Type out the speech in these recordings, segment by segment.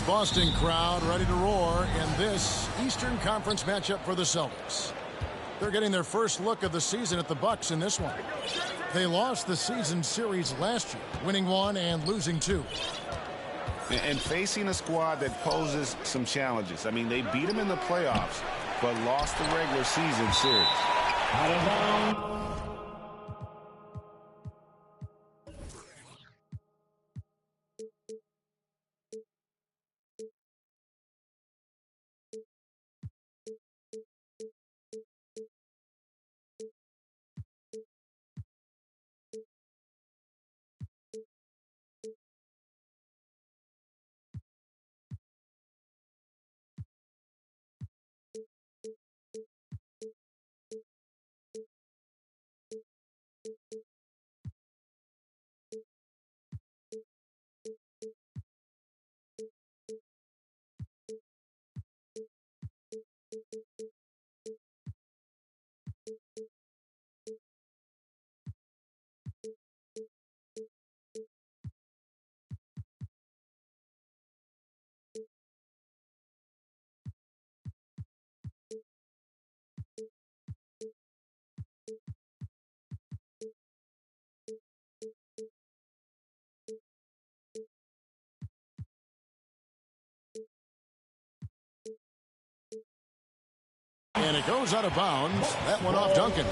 This Boston crowd ready to roar in this Eastern Conference matchup for the Celtics. They're getting their first look of the season at the Bucks in this one. They lost the season series last year, winning 1 and losing 2. And facing a squad that poses some challenges. I mean, they beat them in the playoffs, but lost the regular season series. Out of bounds. And it goes out of bounds. That one off Duncan.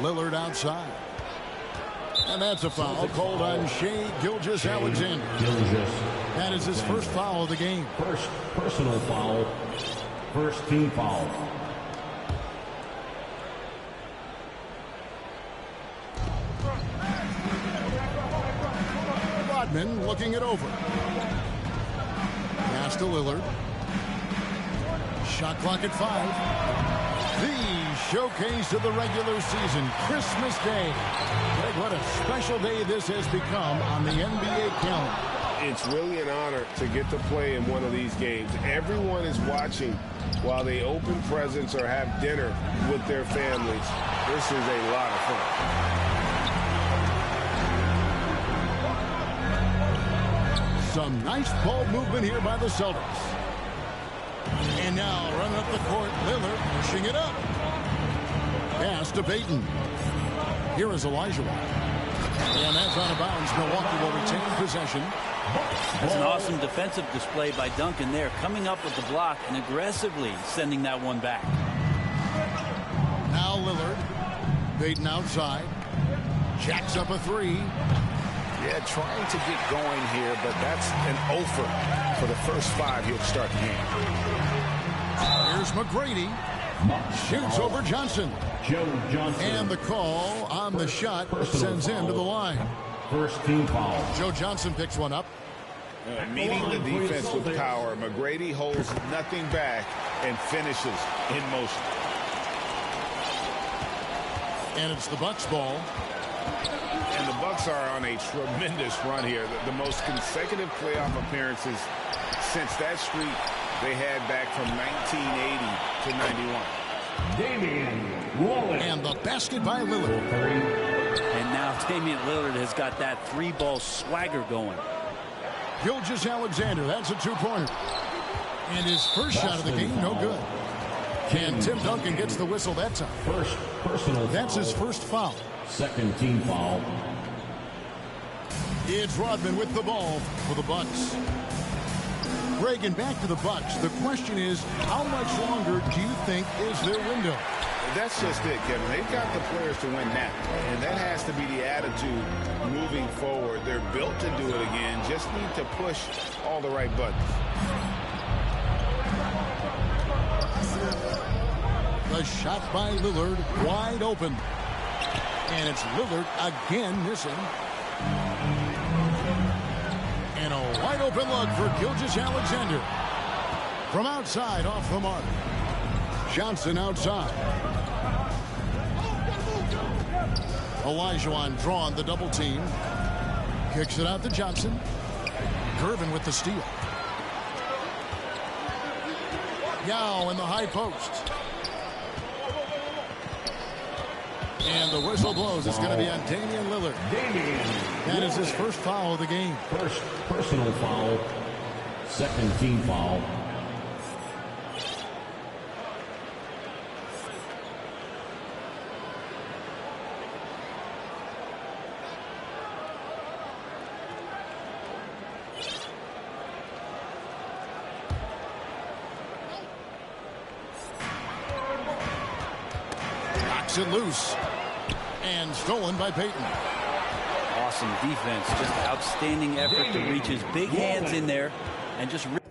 Lillard outside. And that's a foul called on Shai Gilgeous-Alexander. That is his first foul of the game. First personal foul. First team foul. Rodman looking it over. Pass to Lillard. Shot clock at 5. The showcase of the regular season, Christmas Day. Greg, what a special day this has become on the NBA calendar. It's really an honor to get to play in one of these games. Everyone is watching while they open presents or have dinner with their families. This is a lot of fun. Some nice ball movement here by the Celtics. And now running up the court, Lillard pushing it up. Pass to Payton. Here is Elijah. And that's out of bounds. Milwaukee will retain possession. That's an awesome defensive display by Duncan there, coming up with the block and aggressively sending that one back. Now Lillard. Payton outside. Jacks up a 3. Yeah, trying to get going here, but that's an offer for the first 5 he'll start the game. Here's McGrady. Shoots over Johnson. Joe Johnson. And the call on the shot sends him to the line. First team foul. Joe Johnson picks one up. Meeting the defense with power. McGrady holds nothing back and finishes in motion. And it's the Bucks ball. And the Bucks are on a tremendous run here. The most consecutive playoff appearances since that streak they had back from 1980 to 91. Damian Lillard. And the basket by Lillard. And now Damian Lillard has got that 3-ball swagger going. Gilgeous-Alexander, that's a 2-pointer. And his first shot of the game, no good. And Tim Duncan gets the whistle that time. First personal foul. That's his first foul. Second team foul. It's Rodman with the ball for the Bucks. Reagan, back to the Bucks. The question is, how much longer do you think is their window? That's just it, Kevin. They've got the players to win now, and that has to be the attitude moving forward. They're built to do it again. Just need to push all the right buttons. The shot by Lillard, wide open. And it's Lillard again missing. And a wide open look for Gilgeous-Alexander. From outside, off the mark. Johnson outside. Olajuwon drawn the double team. Kicks it out to Johnson. Gervin with the steal. Yao in the high post. And the whistle blows. It's going to be on Damian Lillard. That is his first foul of the game. First personal foul. Second team foul. Knocks it loose. And stolen by Payton. Awesome defense. Just outstanding effort to reach his big hands in there and just rip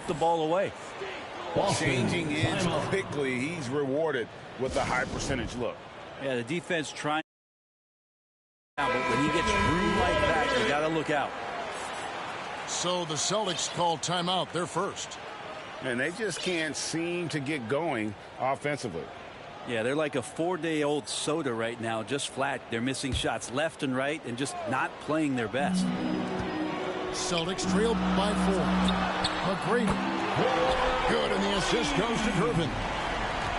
the ball away. Changing ends quickly. He's rewarded with a high percentage look. Yeah, the defense trying, but when he gets room like that, you got to look out. So the Celtics call timeout. They're first. And they just can't seem to get going offensively. Yeah, they're like a 4-day-old soda right now, just flat. They're missing shots left and right and just not playing their best. Celtics trail by 4. McGrady. Good, and the assist goes to Durbin.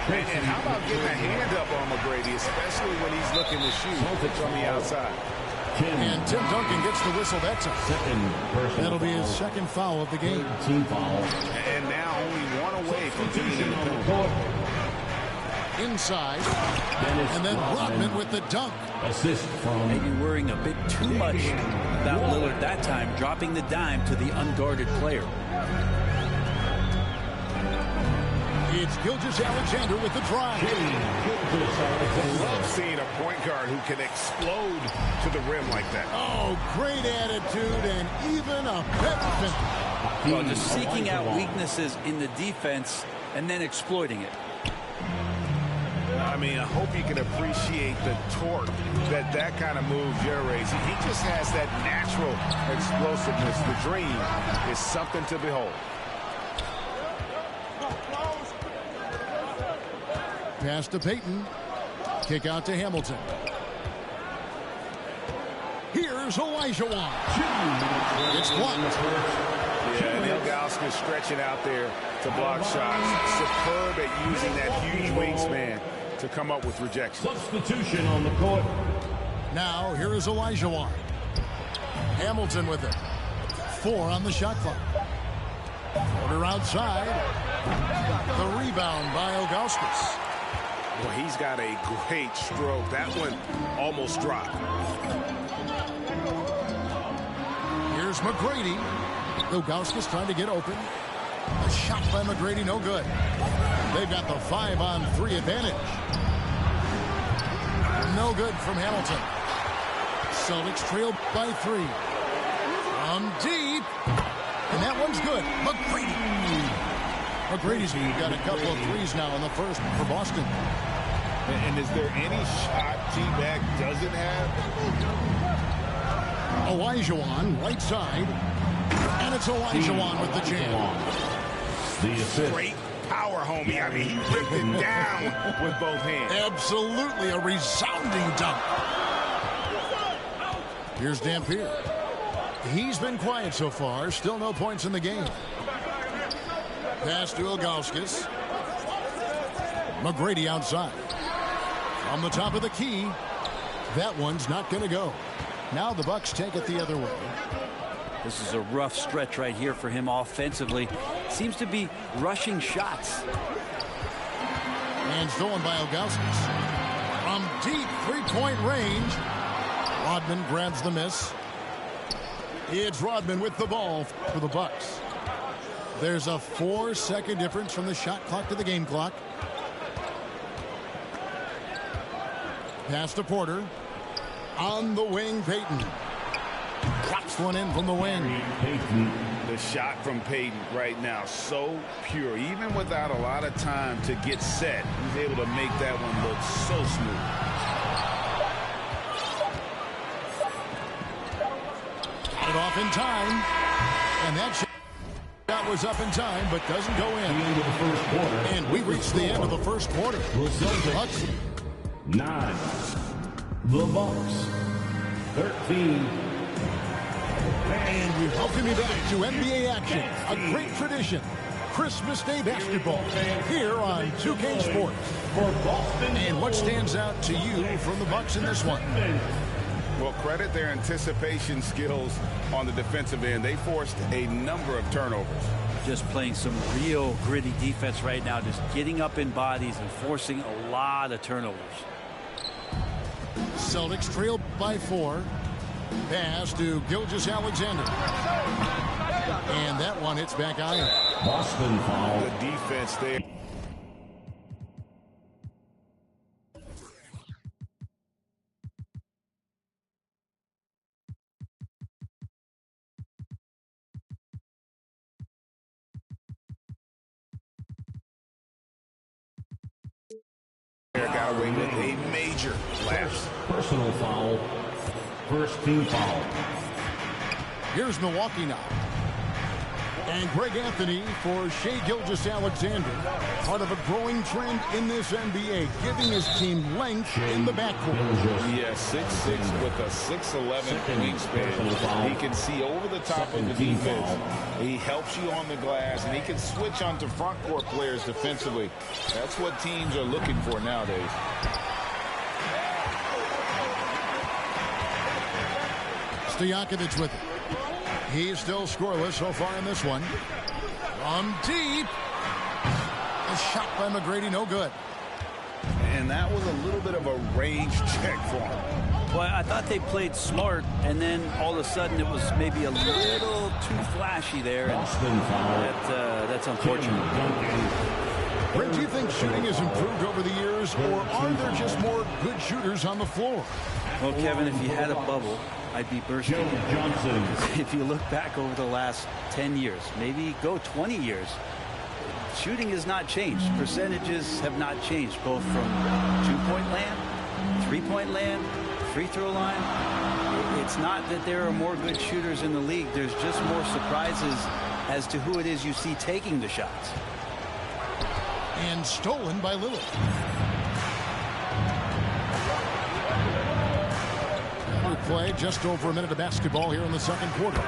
And how about getting a hand up on McGrady, especially when he's looking to shoot from the outside. And Tim Duncan gets the whistle. That's a that'll be his second foul of the game. Team foul. And now only one away from being in the penalty. Inside. And then Rodman with the dunk. Assist from maybe worrying a bit too much about Lillard that time, dropping the dime to the unguarded player. It's Gilgeous-Alexander with the drive. I love seeing a point guard who can explode to the rim like that. Oh, great attitude and even a better finish. Well, just seeking out weaknesses in the defense and then exploiting it. I mean, I hope you can appreciate the torque that kind of move generates. He just has that natural explosiveness. The dream is something to behold. Pass to Payton. Kick out to Hamilton. Here's Olajuwon. It's blocked. Yeah, and Ilgauskas stretching out there to block shots. Superb at using that huge wingspan to come up with rejection. Substitution on the court. Now, here is Olajuwon. Hamilton with it. 4 on the shot clock. Quarter outside. The rebound by Ilgauskas. Well, he's got a great stroke. That one almost dropped. Here's McGrady. Ilgauskas trying to get open. A shot by McGrady, no good. They've got the 5-on-3 advantage. No good from Hamilton. Celtics trail by 3. From deep. And that one's good. McGrady. McGrady's got a couple of threes now in the first for Boston. And is there any shot T-Mac doesn't have? Olajuwon, right side. And it's Olajuwon with the jam. The assist. Great power, homie. I mean, he ripped it down with both hands. Absolutely a resounding dunk. Here's Dampier. He's been quiet so far. Still no points in the game. Pass to Ilgauskas. McGrady outside. From the top of the key. That one's not going to go. Now the Bucks take it the other way. This is a rough stretch right here for him offensively. Seems to be rushing shots. And stolen by Ilgauskas. From deep three-point range. Rodman grabs the miss. It's Rodman with the ball for the Bucks. There's a 4-second difference from the shot clock to the game clock. Pass to Porter. On the wing, Payton. Drops one in from the wing. The shot from Payton right now, so pure. Even without a lot of time to get set, he's able to make that one look so smooth. it off in time. And that shot was up in time, but doesn't go in. The end of the first quarter. And we reached the end of the first quarter. Bucks 9. The Bucks 13. And we welcome you back to NBA action. A great tradition. Christmas Day basketball here on 2K Sports. And what stands out to you from the Bucks in this one? Well, credit their anticipation skills on the defensive end. They forced a number of turnovers. Just playing some real gritty defense right now, just getting up in bodies and forcing a lot of turnovers. Celtics trail by 4. Pass to Gilgeous-Alexander. And that one hits back iron. Boston foul. The defense there. Got away with a major lapse. Personal foul. First team foul. Here's Milwaukee now. And Greg Anthony for Shai Gilgeous-Alexander. Part of a growing trend in this NBA, giving his team length in the backcourt. Yeah, 6'6" with a 6'11" wingspan. He can see over the top of the defense. He helps you on the glass, and he can switch onto front court players defensively. That's what teams are looking for nowadays. Stojakovic with it. He's still scoreless so far in this one. From deep. A shot by McGrady, no good. And that was a little bit of a range check for him. Well, I thought they played smart, and then all of a sudden it was maybe a little too flashy there. Boston foul. That's unfortunate. Brent, do you think shooting has improved over the years, or are there just more good shooters on the floor? Well, Kevin, if you had a bubble, I'd be bursting. Johnson. If you look back over the last 10 years, maybe go 20 years, shooting has not changed. Percentages have not changed, both from two-point land, three-point land, free throw line. It's not that there are more good shooters in the league. There's just more surprises as to who it is you see taking the shots. And stolen by Lillard. Play just over a minute of basketball here in the second quarter.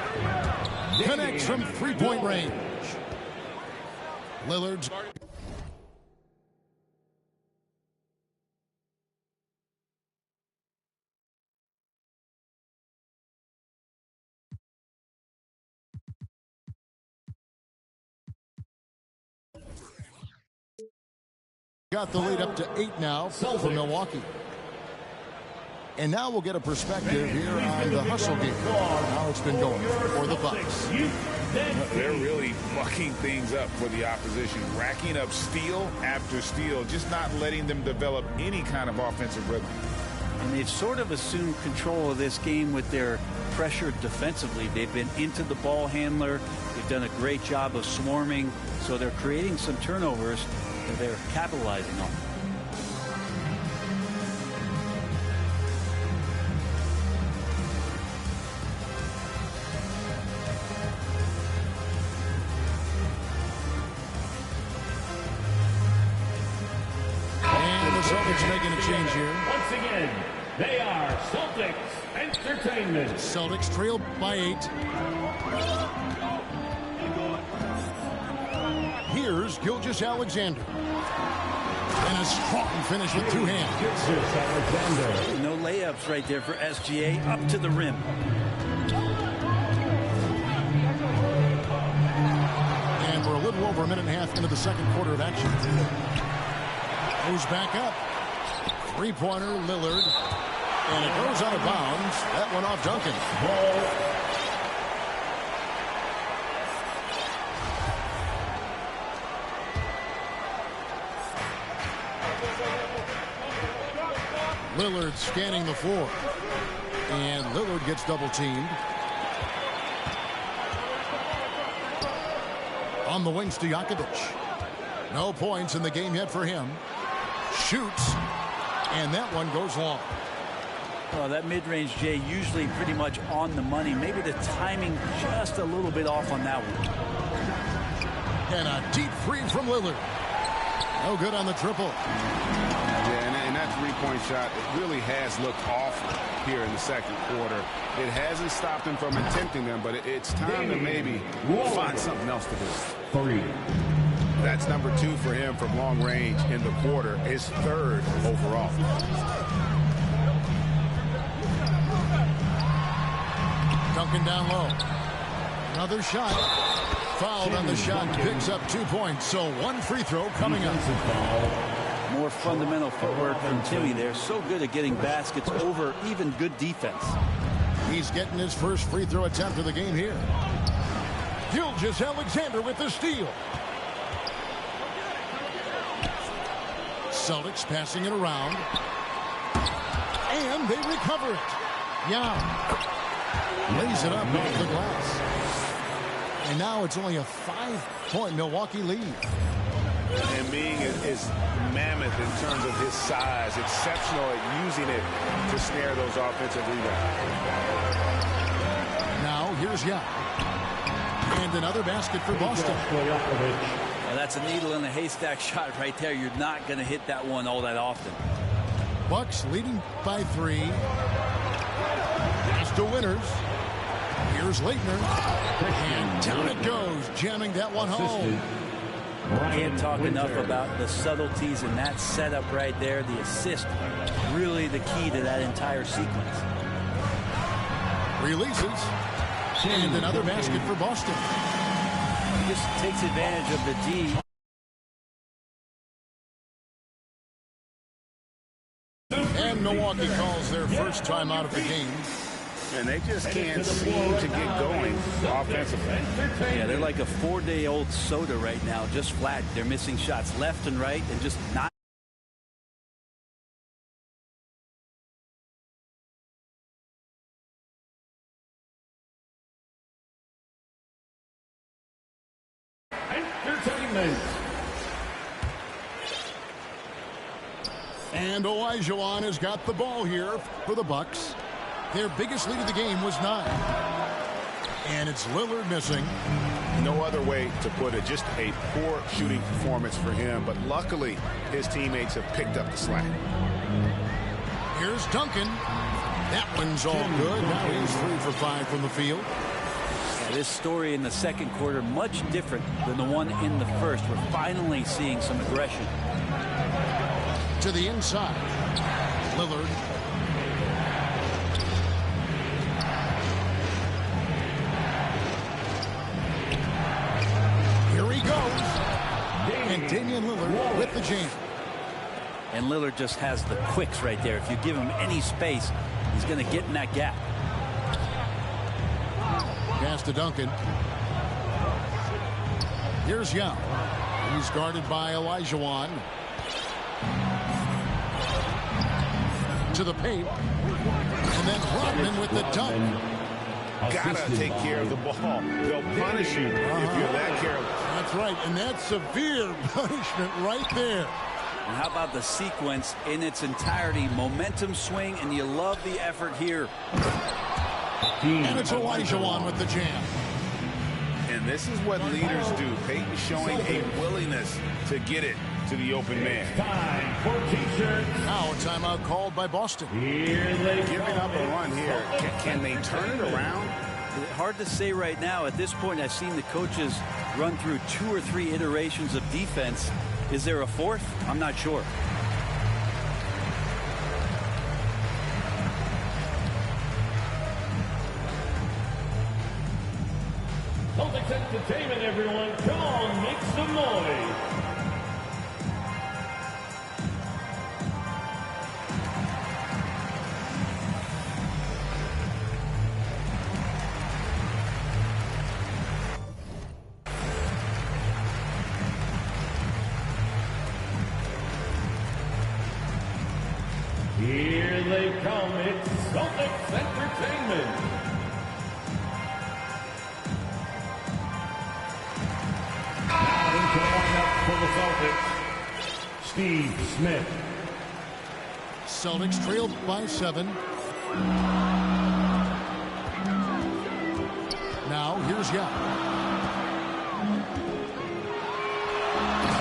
Connects from three-point range. Lillard's got the lead up to 8 now for Milwaukee. And now we'll get a perspective here on the hustle game, how it's been going for the Bucks. They're really mucking things up for the opposition, racking up steal after steal, just not letting them develop any kind of offensive rhythm. And they've sort of assumed control of this game with their pressure defensively. They've been into the ball handler. They've done a great job of swarming. So they're creating some turnovers, and they're capitalizing on them. Celtics making a change here. Once again, they are Celtics Entertainment. Celtics trail by 8. Here's Gilgeous-Alexander. And a strong finish with 2 hands. Gilgeous-Alexander. No layups right there for SGA up to the rim. And we're a little over a minute and a half into the second quarter of action. Goes back up. Three-pointer, Lillard. And it goes out of bounds. That one off Duncan. Lillard scanning the floor. And Lillard gets double-teamed. On the wing, Stojakovic. No points in the game yet for him. Shoots, and that one goes long. Well, that mid-range, Jay, usually pretty much on the money. Maybe the timing just a little bit off on that one. And a deep three from Lillard. No good on the triple. Yeah, and that three-point shot, it really has looked awful here in the second quarter. It hasn't stopped him from attempting them, but it's time to maybe find something else to do. 3. That's number 2 for him from long range in the quarter, his 3rd overall. Duncan down low. Another shot. Fouled on the shot. Picks up 2 points. So 1 free throw coming up. More fundamental footwork from Timmy there. So good at getting baskets over even good defense. He's getting his first free throw attempt of the game here. Gilgeous-Alexander with the steal. Celtics passing it around. And they recover it. Young lays it up off the glass. And now it's only a 5-point Milwaukee lead. And being as mammoth in terms of his size, exceptional at using it to snare those offensive rebounds. Now here's Young. And another basket for Boston. Well, that's a needle in a haystack shot right there. You're not going to hit that one all that often. Bucks leading by 3. Pass to Winters. Here's Leitner. And down it goes, jamming that one home. Can't talk enough about the subtleties in that setup right there. The assist, really the key to that entire sequence. Releases. And another basket for Boston. He just takes advantage of the D. And Milwaukee calls their first time out of the game. And they just can't seem to get going offensively. Yeah, they're like a 4-day-old soda right now, just flat. They're missing shots left and right and just not. Entertainment. And Olajuwon has got the ball here for the Bucks. Their biggest lead of the game was 9. And it's Lillard missing. No other way to put it. Just a poor shooting performance for him. But luckily, his teammates have picked up the slack. Here's Duncan. That one's all good. Now he's 3 for 5 from the field. This story in the second quarter much different than the one in the first. We're finally seeing some aggression. To the inside. Lillard. Here he goes. And Damian Lillard with the jam. And Lillard just has the quicks right there. If you give him any space, he's going to get in that gap. Pass to Duncan. Here's Young. He's guarded by Olajuwon. To the paint. And then Rodman with the dunk. Gotta take care of the ball. They'll punish you if you're that careless. That's right, and that's severe punishment right there. And how about the sequence in its entirety? Momentum swing, and you love the effort here. And it's Olajuwon with the jam. And this is what leaders do. Peyton showing a willingness to get it to the open man. Time for T-shirts. Now a timeout called by Boston. Here they Giving up a run here. Can they turn it around? Hard to say right now. At this point, I've seen the coaches run through 2 or 3 iterations of defense. Is there a 4th? I'm not sure. Celtics Entertainment, everyone. Come on, make some noise. Here they come. It's Celtics Entertainment. Into the lineup for the Celtics, Steve Smith. Celtics trailed by 7. Now here's Yao.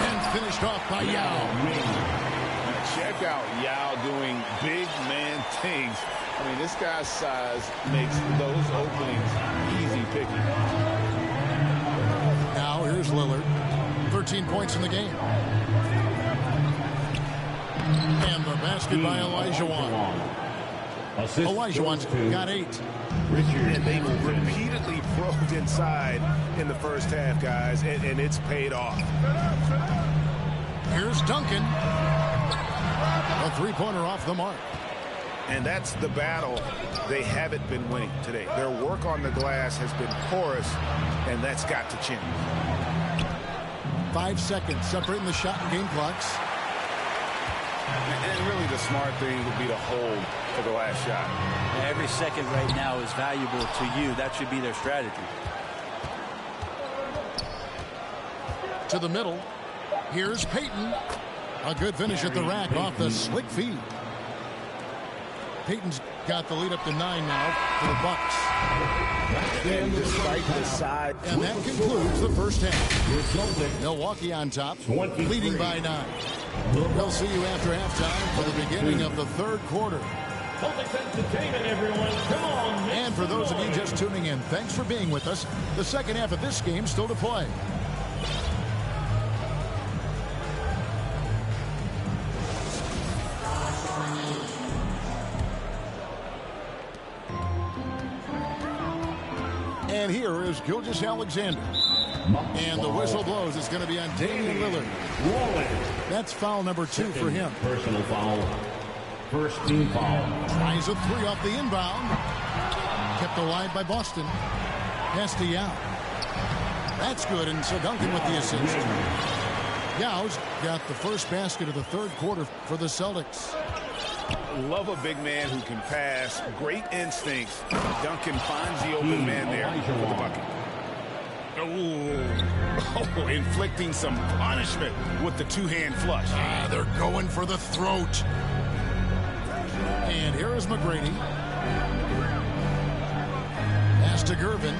And finished off by Yao. Check out Yao doing big man things. I mean, this guy's size makes those openings easy picking. Now here's Lillard. 13 points in the game. And the basket by Olajuwon. Olajuwon's got 8. And they repeatedly probed inside in the first half, guys, and it's paid off. Here's Duncan. A three-pointer off the mark. And that's the battle they haven't been winning today. Their work on the glass has been porous, and that's got to change. 5 seconds separating the shot and game clocks. And really the smart thing would be to hold for the last shot. Every second right now is valuable to you. That should be their strategy. To the middle. Here's Payton. A good finish at the rack off the slick feed. Payton's got the lead up to 9 now for the Bucks. And despite the side. And that concludes the first half. Milwaukee on top, leading by 9. We'll see you after halftime for the beginning of the third quarter. Entertainment, everyone. Come on. And for those of you just tuning in, thanks for being with us. The second half of this game still to play. And here is Gilgeous-Alexander. And the whistle blows. It's going to be on Damian Lillard. That's foul number 2 for him. Personal foul. First team foul. Tries a 3 off the inbound. Kept alive by Boston. Pass to Yao. That's good, and so Duncan with the assist. Yao's got the first basket of the third quarter for the Celtics. Love a big man who can pass. Great instincts. Duncan finds the open man there for the bucket. Oh, inflicting some punishment with the two-hand flush. They're going for the throat. And here is McGrady. Pass to Gervin.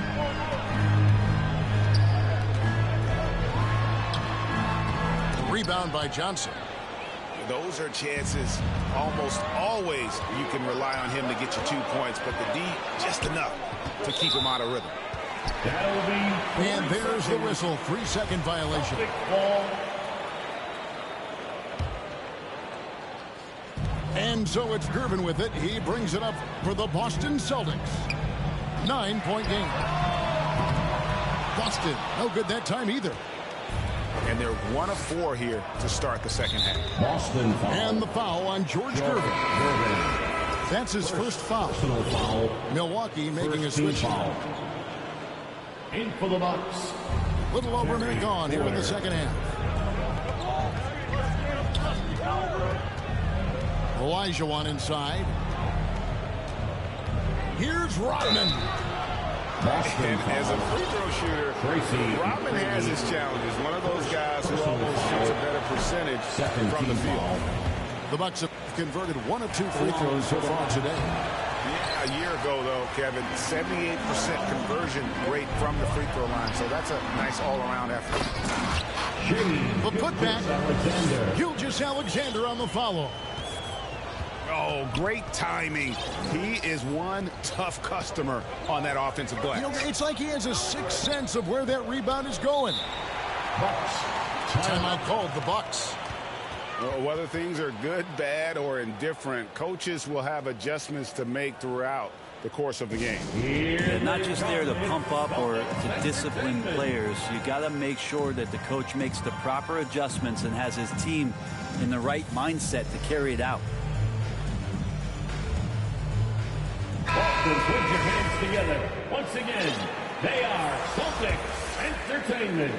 Rebound by Johnson. Those are chances almost always you can rely on him to get you 2 points, but the D just enough to keep him out of rhythm. And there's the whistle. 3-second violation. And so it's Gervin with it. He brings it up for the Boston Celtics. 9-point game. Boston, no good that time either. And they're 1 of 4 here to start the second half. Boston foul. And the foul on George Gervin. That's his first foul. Foul. Milwaukee making a switch. Foul. In for the Bucks. Little over a minute gone here in the second half. Olajuwon inside. Here's Rodman. And as a free throw shooter, Rodman has his challenges. One of those guys who almost shoots a better percentage from the field. The Bucks have converted 1 of 2 free throws so far today. Yeah, a year ago, though, Kevin, 78% conversion rate from the free throw line. So that's a nice all-around effort. The putback. Gilgeous-Alexander on the follow. Oh, great timing. He is one tough customer on that offensive glass. You know, it's like he has a sixth sense of where that rebound is going. Timeout called, the Bucks. Well, whether things are good, bad, or indifferent, coaches will have adjustments to make throughout the course of the game. Yeah, not just there to pump up or to discipline players. You got to make sure that the coach makes the proper adjustments and has his team in the right mindset to carry it out. Put your hands together. Once again, they are Celtics Entertainment.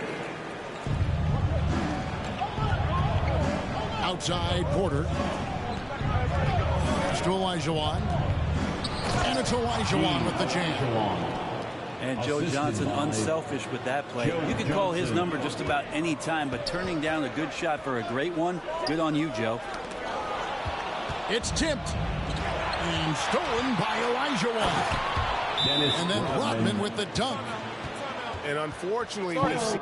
Outside, Porter. It's to Olajuwon. And it's Olajuwon with the jam. And Joe Johnson unselfish with that play. You could call his number just about any time, but turning down a good shot for a great one, good on you, Joe. It's tipped. And stolen by Elijah. And then Rodman with the dunk. And unfortunately, we see...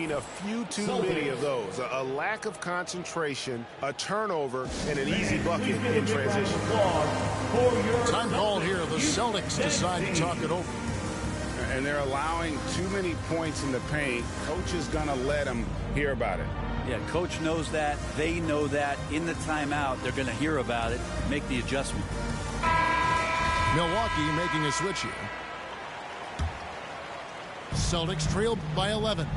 a few too many of those. A lack of concentration, a turnover, and an easy bucket in transition. Time called here. The Celtics decide to talk it over. And they're allowing too many points in the paint. Coach is going to let them hear about it. Yeah, coach knows that. They know that. In the timeout, they're going to hear about it, make the adjustment. Milwaukee making a switch here. Celtics trail by 11.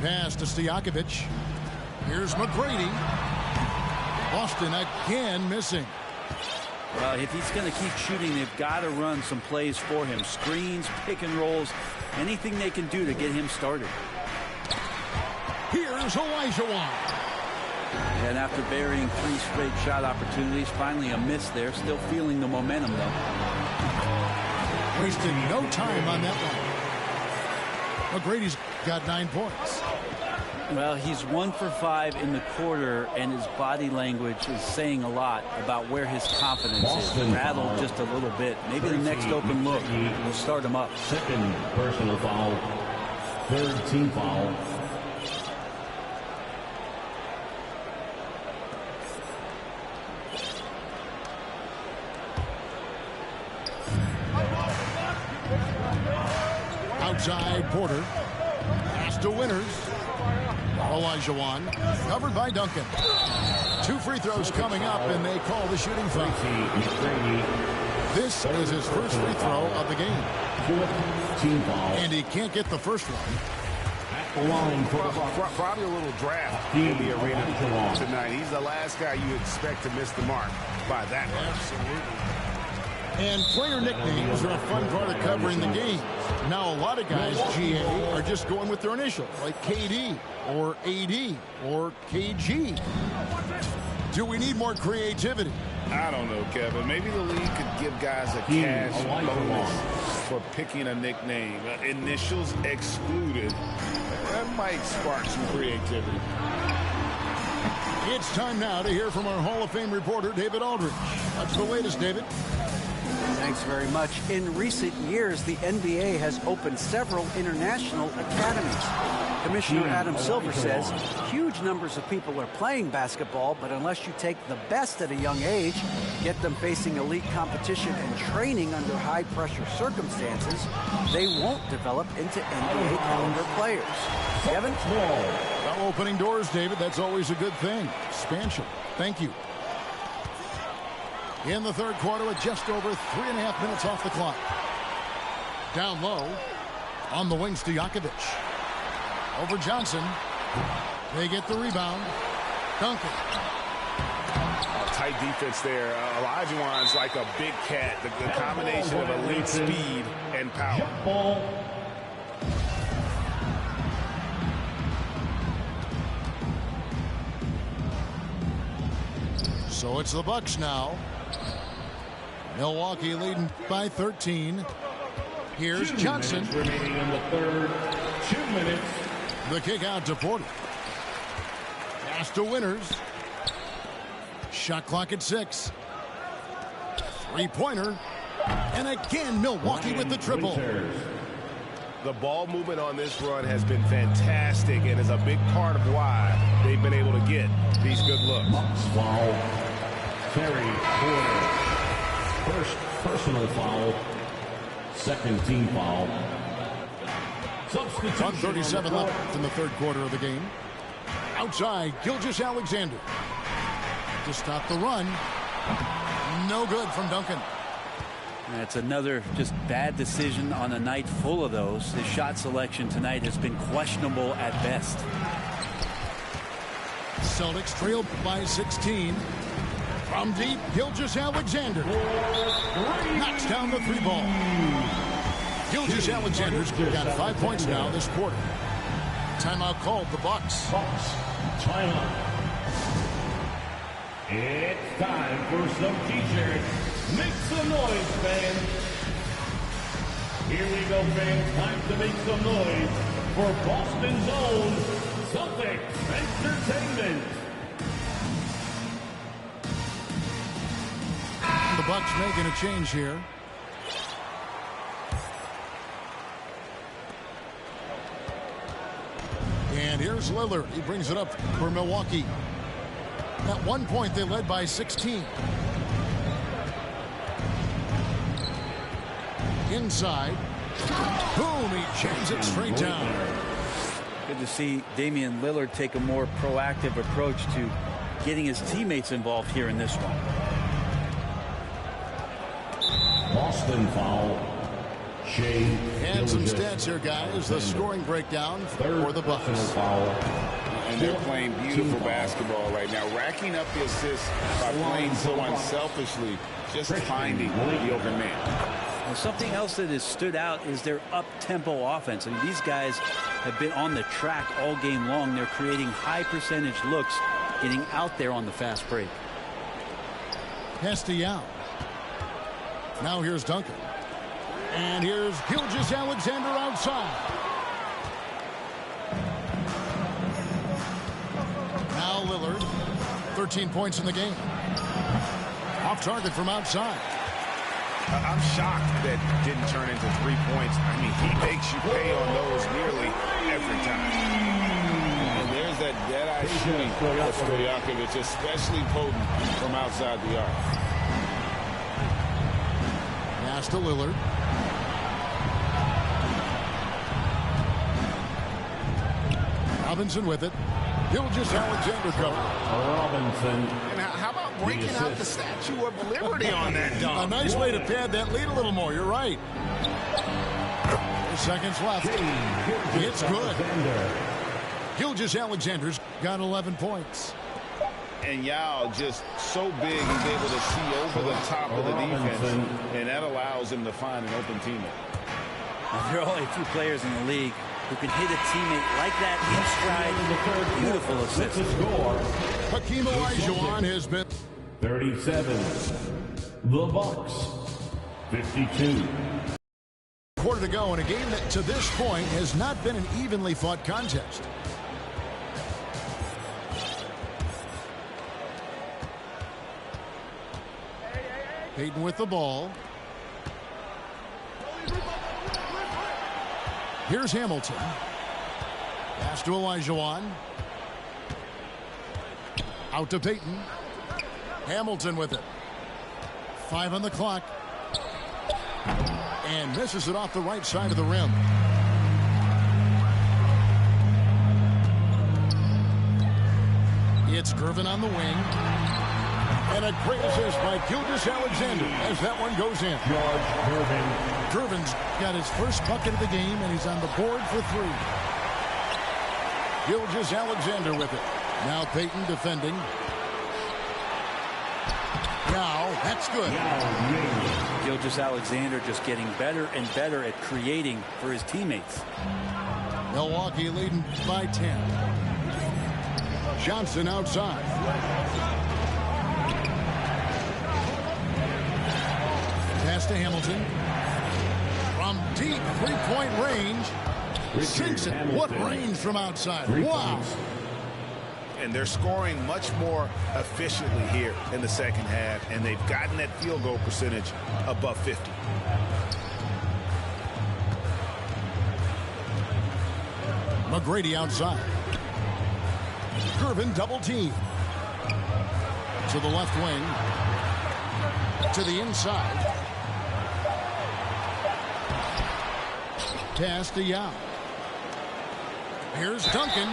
Pass to Stojakovic. Here's McGrady. Boston again missing. Well, if he's going to keep shooting, they've got to run some plays for him. Screens, pick and rolls, anything they can do to get him started. Here's Elijah. And after burying 3 straight shot opportunities, finally a miss there. Still feeling the momentum, though. Wasted no time on that one. McGrady's got 9 points. Well, he's 1 for 5 in the quarter, and his body language is saying a lot about where his confidence is. Rattled just a little bit. Maybe the next open look will start him up. Second personal foul. Third team foul. Outside Porter. Pass to Winters. Elijah covered by Duncan. 2 free throws coming up, and they call the shooting foul. This is his first free throw of the game. And he can't get the first one. Probably a little draft in the arena tonight. He's the last guy you expect to miss the mark by that much. Absolutely. And player nicknames are a fun part of covering the game. Now, a lot of guys, GA, are just going with their initials, like KD or AD or KG. Do we need more creativity? I don't know, Kevin. Maybe the league could give guys a cash bonus for picking a nickname. Initials excluded. That might spark some creativity. It's time now to hear from our Hall of Fame reporter, David Aldridge. What's the latest, David? Thanks very much. In recent years, the NBA has opened several international academies. Commissioner Adam Silver says huge numbers of people are playing basketball, but unless you take the best at a young age, get them facing elite competition and training under high-pressure circumstances, they won't develop into NBA-caliber players. Kevin? Well, opening doors, David, that's always a good thing. Expansion. Thank you. In the third quarter with just over 3.5 minutes off the clock. Down low on the wing, Stojakovic. Over Johnson. They get the rebound. Duncan. Tight defense there. Olajuwon's like a big cat. The combination of elite speed and power. So it's the Bucks now. Milwaukee leading by 13. Here's Johnson. Remaining in the third. 2 minutes. The kick out to Porter. Pass to Winters. Shot clock at 6. Three-pointer. And again, Milwaukee with the triple. The ball movement on this run has been fantastic and is a big part of why they've been able to get these good looks. Bucks foul. Terry Porter. First personal foul. Second team foul. 1:37 left in the third quarter of the game. Outside, Gilgeous-Alexander. To stop the run. No good from Duncan. That's another just bad decision on a night full of those. His shot selection tonight has been questionable at best. Celtics trail by 16. From deep, Gilgeous-Alexander knocks down the 3 ball. Gilgeous-Alexander's got 5 points now this quarter. Timeout called the Bucks. Timeout. It's time for some t-shirts. Make some noise, fans. Here we go, fans. Time to make some noise for Boston's own Celtics Entertainment. The Bucks making a change here. And here's Lillard. He brings it up for Milwaukee. At one point, they led by 16. Inside. Boom, he jams it straight down. Good to see Damian Lillard take a more proactive approach to getting his teammates involved here in this one. Boston foul. Shea. And some stats here, guys. The scoring breakdown for the Bucks. And they're playing beautiful basketball right now, racking up the assists by playing so unselfishly, just finding the open man. And something else that has stood out is their up-tempo offense. I mean, these guys have been on the track all game long. They're creating high-percentage looks, getting out there on the fast break. Castellano. Now here's Duncan. And here's Gilgeous-Alexander outside. Now Lillard. 13 points in the game. Off target from outside. I'm shocked that didn't turn into 3 points. I mean, he makes you pay on those nearly every time. And there's that dead-eye shooting for Stojakovic, especially potent from outside the arc. Pass to Lillard. Robinson with it. Gilgeous-Alexander cover. Robinson. And how about breaking out the Statue of Liberty on that dunk? A nice way to pad that lead a little more. You're right. 4 seconds left. It's good. Gilgeous-Alexander's got 11 points. And Yao just so big, he's able to see over the top of the defense, and that allows him to find an open teammate. There are only a few players in the league who can hit a teammate like that in stride. Beautiful assist. Hakeem Olajuwon has been 37. The Bucks. 52. quarter to go in a game that to this point has not been an evenly fought contest. Payton with the ball. Here's Hamilton. Pass to Olajuwon. Out to Payton. Hamilton with it. 5 on the clock. And misses it off the right side of the rim. It's Gervin on the wing. And a great assist by Gilgeous-Alexander as that one goes in. Gervin's got his first bucket of the game, and he's on the board for 3. Gilgeous-Alexander with it. Now Payton defending. Now, that's good. Gilgeous-Alexander just getting better and better at creating for his teammates. Milwaukee leading by 10. Johnson outside. Pass to Hamilton. From deep three-point range. Sinks it. What range from outside. Wow. And they're scoring much more efficiently here in the second half, and they've gotten that field goal percentage above 50. McGrady outside. Gervin double team. To the left wing. To the inside. Pass to Yao. Here's Duncan.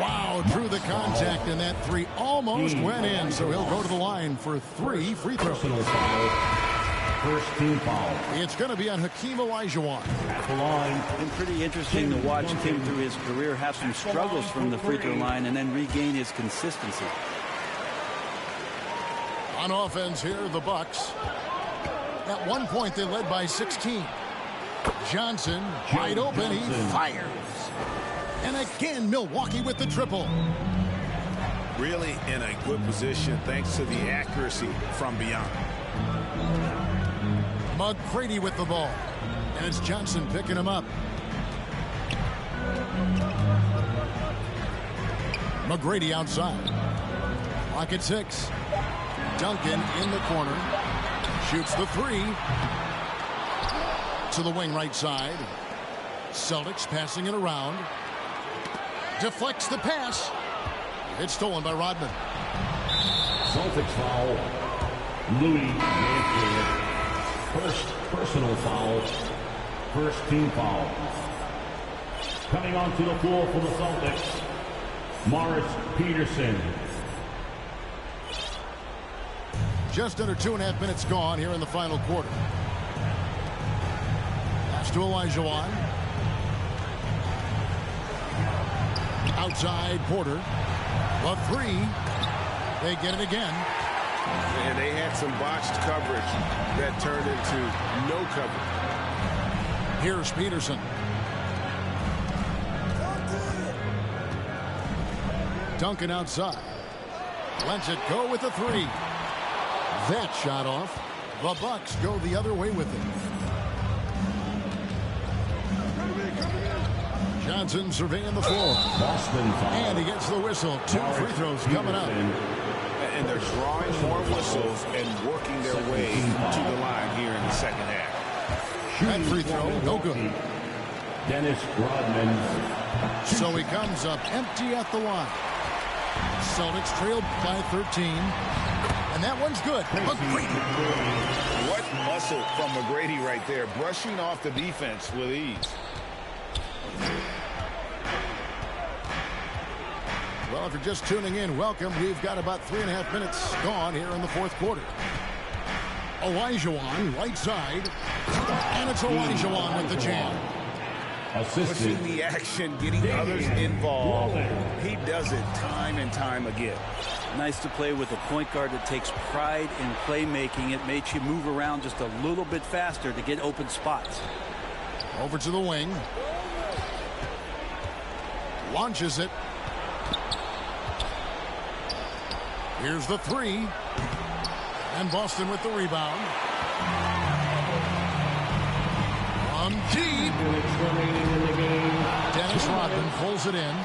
Wow, drew the contact, and that 3 almost went in, so he'll go to the line for 3 free throws. First team foul. It's going to be on Hakeem Olajuwon. At the line. Been pretty interesting to watch Tim through his career have some struggles from the free throw line and then regain his consistency. On offense here, the Bucks. At one point, they led by 16. Johnson, wide open, he fires. And again, Milwaukee with the triple. Really in a good position thanks to the accuracy from beyond. McGrady with the ball. And it's Johnson picking him up. McGrady outside. Clock at 6. Duncan in the corner. Shoots the 3. To the wing right side. Celtics passing it around. Deflects the pass. It's stolen by Rodman. Celtics foul. Louis Manfield. First personal foul. First team foul. Coming onto the floor for the Celtics, Morris Peterson. Just under 2.5 minutes gone here in the final quarter. Pass to Olajuwon. Outside Porter. The 3. They get it again. And they had some botched coverage that turned into no coverage. Here's Peterson. Duncan outside. Lets it go with the 3. That shot off. The Bucks go the other way with it. Johnson surveying the floor. Boston foul. And he gets the whistle. 2 free throws coming up. And they're drawing more whistles and working their way to the line here in the second half. That free throw, no good. Dennis Rodman. So he comes up empty at the line. Celtics trailed by 13. And that one's good. McGrady. What muscle from McGrady right there, brushing off the defense with ease. Well, if you're just tuning in, welcome. We've got about 3.5 minutes gone here in the fourth quarter. Olajuwon, right side. And it's Olajuwon with the jam. Pushing the action, getting others involved. He does it time and time again. Nice to play with a point guard that takes pride in playmaking. It makes you move around just a little bit faster to get open spots. Over to the wing. Launches it. Here's the 3. And Boston with the rebound. From deep. Dennis Rodman pulls it in.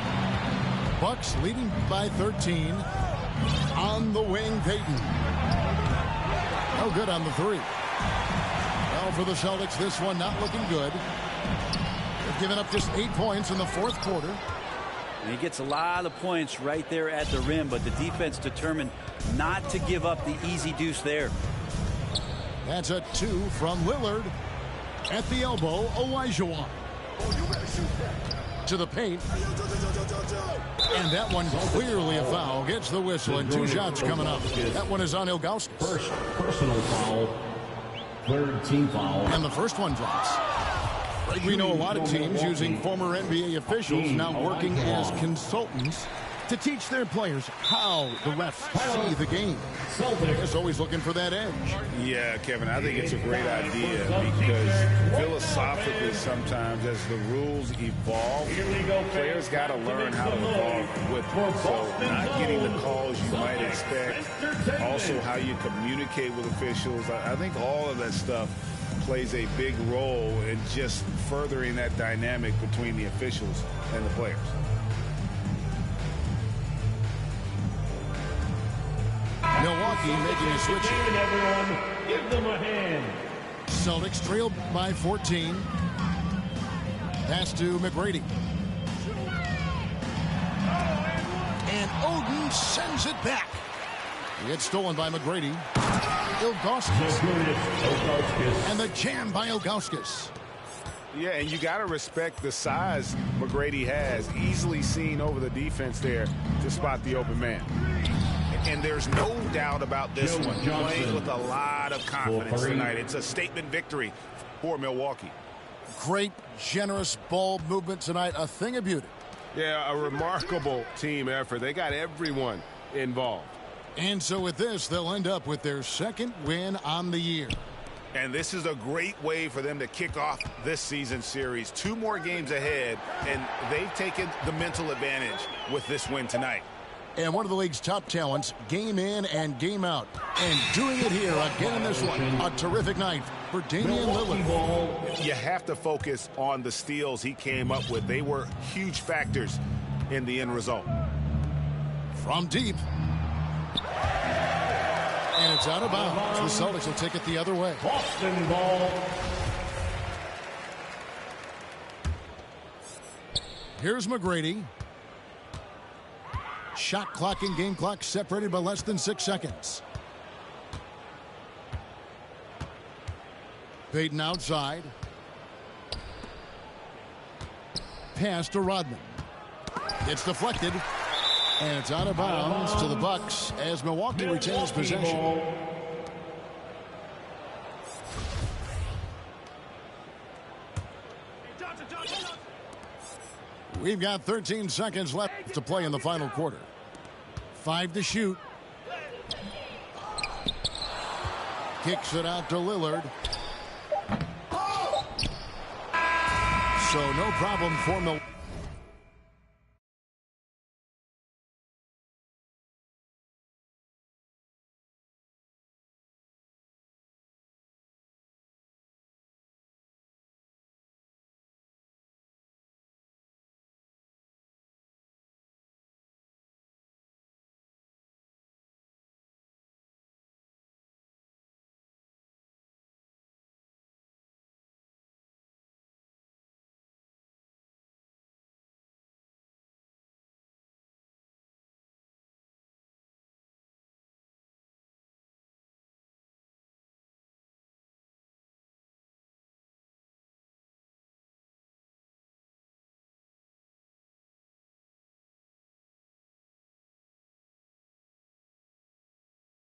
Bucks leading by 13. On the wing, Payton. No good on the 3. Well, for the Celtics, this one not looking good. They've given up just 8 points in the fourth quarter. And he gets a lot of points right there at the rim, but the defense determined not to give up the easy deuce there. That's a 2 from Lillard. At the elbow, Olajuwon. To the paint. And that one clearly a foul. Gets the whistle and 2 shots coming up. That one is on Ilgauskas. First personal foul. Third team foul. And the first one drops. We know a lot of teams using former NBA officials now working as consultants to teach their players how the refs see the game. It's always looking for that edge. Yeah, Kevin, I think it's a great idea because philosophically sometimes as the rules evolve, players got to learn how to evolve with them. So not getting the calls you might expect, also how you communicate with officials. I think all of that stuff plays a big role in just furthering that dynamic between the officials and the players. Milwaukee making a switch. Everyone, give them a hand. Celtics trailed by 14. Pass to McGrady. And Oden sends it back. It's stolen by McGrady. Ilgauskas. And the jam by Ilgauskas. Yeah, and you got to respect the size McGrady has. Easily seen over the defense there to spot the open man. And there's no doubt about this Joe one. Johnson. Playing with a lot of confidence tonight. It's a statement victory for Milwaukee. Great, generous ball movement tonight. A thing of beauty. Yeah, a remarkable team effort. They got everyone involved. And so with this, they'll end up with their second win on the year. And this is a great way for them to kick off this season series. 2 more games ahead, and they've taken the mental advantage with this win tonight. And one of the league's top talents, game in and game out. And doing it here again in this one. A terrific night for Damian Lillard. You have to focus on the steals he came up with. They were huge factors in the end result. From deep. And it's out of bounds. The Celtics will take it the other way. Boston ball. Here's McGrady. Shot clock and game clock separated by less than 6 seconds. Payton outside. Pass to Rodman. It's deflected. And it's out of bounds to the Bucks as Milwaukee retains possession. We've got 13 seconds left to play in the final quarter. 5 to shoot. Kicks it out to Lillard. So no problem for Milwaukee.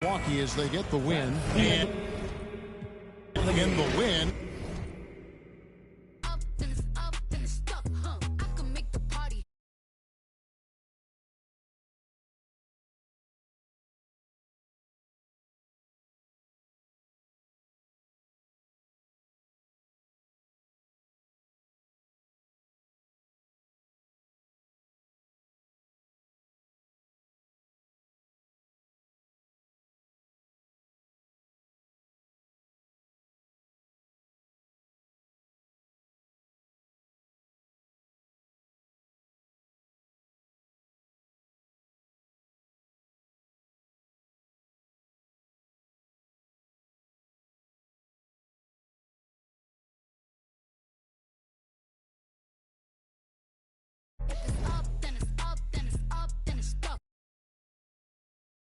Milwaukee as they get the win. And in the win.